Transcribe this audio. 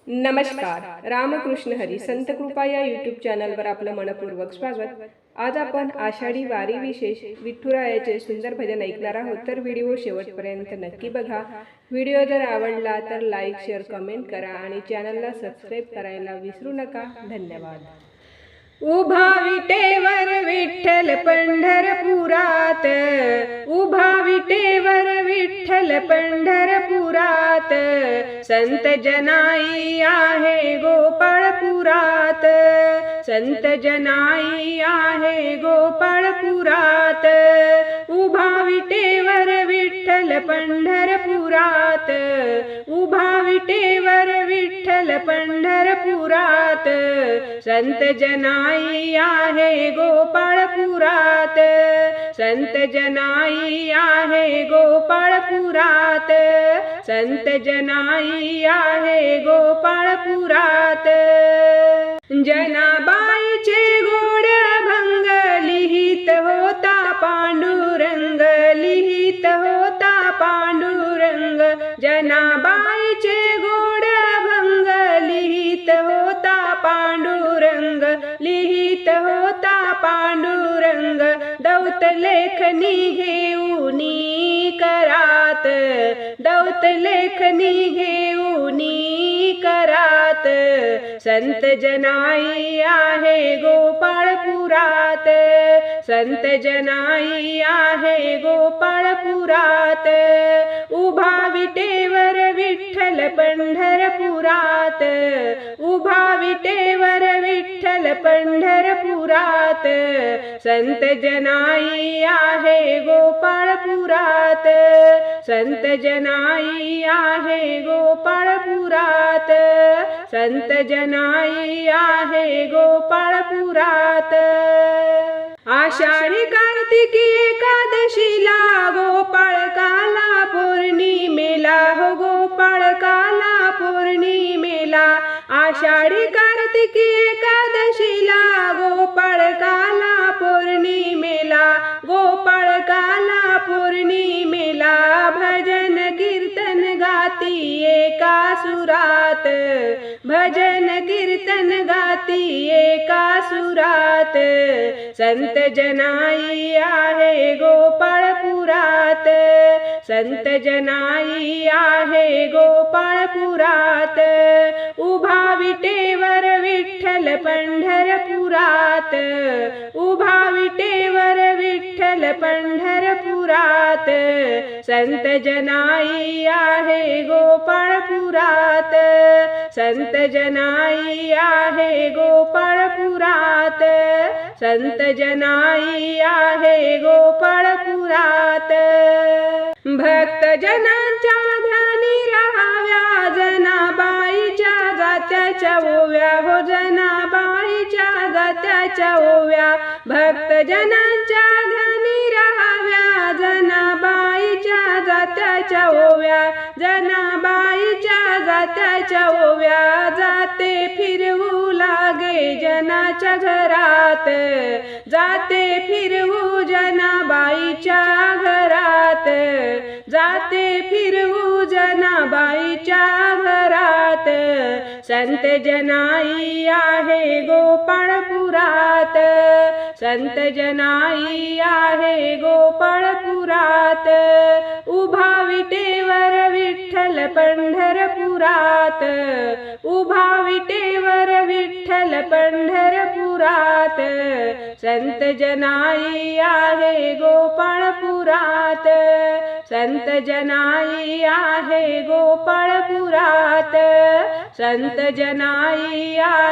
नमस्कार. रामकृष्ण हरी संत कृपा या यूट्यूब चॅनलवर आपलं मनपूर्वक स्वागत. आज आपण आषाढी वारी विशेष विठुरायाचे सुंदर भजन ऐकणार आहोत, तर व्हिडिओ शेवटपर्यंत नक्की बघा. व्हिडिओ जर आवडला तर लाईक, शेअर, कमेंट करा आणि चॅनलला सबस्क्राईब करायला विसरू नका. धन्यवाद. उभा विटेवर विठ्ठल पंढरपुरात, उभा विटेवर विठ्ठल पंढरपुरात, संत जनाई आहे गोपाळपुरात, संत जनाई आहे गोपाळपुरात. उभा विटेवर विठ्ठल पंढरपुरात, उभा विटेवर विठ्ठल पंढरपुरात, संत जनाई आहे गोपाळपुरात, संत जनाई आहे गोपाळपुरात, संत जनाई आहे गोपाळपुरात. जनाबाईचे गोड्या भंग लिहित होता पांडुरंग, लिहित होता पांडुरंग. जनाबाईचे गोड्या भंग लिहित होता पांडुरंग, लिहित होता पांडुरंग. दौत लेखनी घेऊनी करात, दौत लेखनी घेऊनी करात, संत जनाई आहे गोपाळपुरात, संत जनाई आहे गोपाळपुरात. उभा विटेवर विठ्ठल पंढरपुरात, उभा विटेवर विठ्ठल पंढरपुरात, संत जनाई आहे गोपाळपुरात, संत जनाई आहे गोपाळपुरात, संत जनाई आहे गोपाळपुरात. आषाढी कार्तिकी एकादशीला गोपाळकाला पौर्णिमेला, हो गोपाळकाला पौर्णिमेला. आषाढी कार्तिकी एकादशीला गोपाळकाला पौर्णिमेला, गोपाळकाला पौर्णिमेला. भजन कीर्तन गाती एका सुरात, भजन कीर्तन गाती एका सुरात, संत जनाई आहे गोपाळपुरात, संत जनाई आहे गोपाळपुरात. उभा विटेवर विठ्ठल पंढरपुरात, उभा विटेवर विठ्ठल पंढरपुरात, संत जनाई आहे गोपाळपुरात, संत जनाई आहे गोपाळपुरात, संत जनाई आहे गोपाळपुरात. भक्त जनांच्या ध्यानी राहाव्या जनाबाईच्या जात्याच्या ओव्या, हो जनाबाईच्या जात्याच्या ओव्या. भक्त जनांच्या ध्यानी राहाव्या जनाबाईच्या जात्याच्या ओव्या, जनाबाईच्या जात्याच्या ओव्या. जाते फिरवू लागे जनाच्या घरात, जाते फिरवू जनाबाईच्या घरात, जाते फिरवू जनाबाईच्या घरात, संत जनाई आहे गोपाळपुरात, संत जनाई आहे गोपाळपुरात. उभा विटेवर विठ्ठल पंढरपुरात, उभा विटेवर विठ्ठल पंढरपुरात, संत जनाई आहे गोपाळपुरात, संत जनाई आहे गोपाळपुरात, संत जनाई आहे